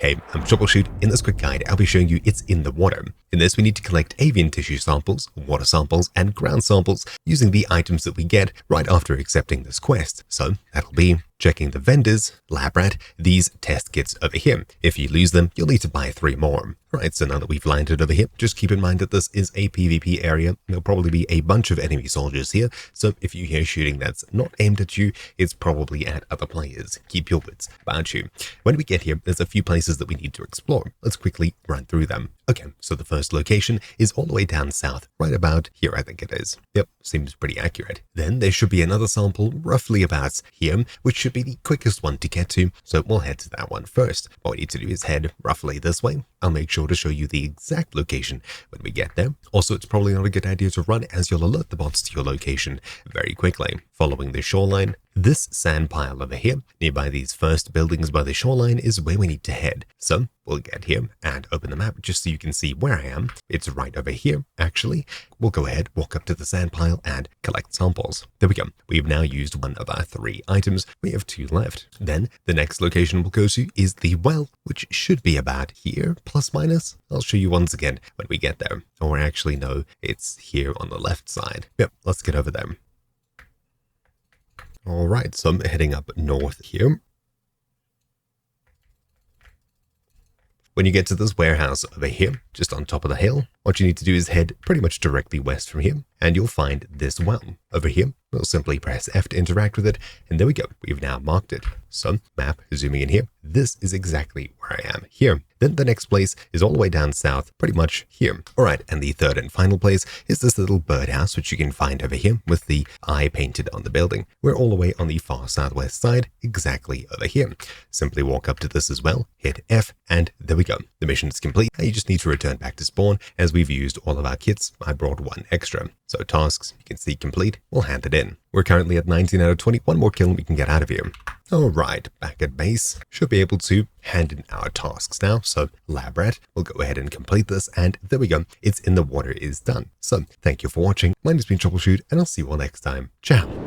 Hey, I'm Troubleshoot. In this quick guide, I'll be showing you it's in the water. In this, we need to collect avian tissue samples, water samples, and ground samples using the items that we get right after accepting this quest. So that'll be checking the vendors, lab rat, these test kits over here. If you lose them, you'll need to buy 3 more. Right, so now that we've landed over here, just keep in mind that this is a PvP area. There'll probably be a bunch of enemy soldiers here, so if you hear shooting that's not aimed at you, it's probably at other players. Keep your wits about you. When we get here, there's a few places that we need to explore. Let's quickly run through them. Okay, so the first location is all the way down south, right about here I think it is. Yep, seems pretty accurate. Then there should be another sample roughly about here, which should be the quickest one to get to, so we'll head to that one first. What we need to do is head roughly this way. I'll make sure to show you the exact location when we get there. Also, it's probably not a good idea to run, as you'll alert the bots to your location very quickly. Following the shoreline, this sand pile over here, nearby these first buildings by the shoreline, is where we need to head. So we'll get here and open the map just so you can see where I am. It's right over here, actually. We'll go ahead, walk up to the sand pile and collect samples. There we go. We've now used 1 of our 3 items. We have 2 left. Then the next location we'll go to is the well, which should be about here, plus minus. I'll show you once again when we get there. Or actually, no, it's here on the left side. Yep, let's get over there. All right, so I'm heading up north here. When you get to this warehouse over here, just on top of the hill, what you need to do is head pretty much directly west from here, and you'll find this well over here. We'll simply press F to interact with it, and there we go. We've now marked it. So, map, zooming in here, this is exactly where I am here. Then the next place is all the way down south, pretty much here. All right, and the third and final place is this little birdhouse, which you can find over here with the eye painted on the building. We're all the way on the far southwest side, exactly over here. Simply walk up to this as well, hit F, and there we go. The mission is complete. Now you just need to return back to spawn. As we've used all of our kits, I brought 1 extra. So tasks, you can see complete, we'll hand it in. We're currently at 19 out of 20, 1 more kill and we can get out of here. Alright, back at base, should be able to hand in our tasks now. So lab rat, we'll go ahead and complete this, and there we go, it's in the water is done. So thank you for watching, my name's been Troubleshoot, and I'll see you all next time. Ciao.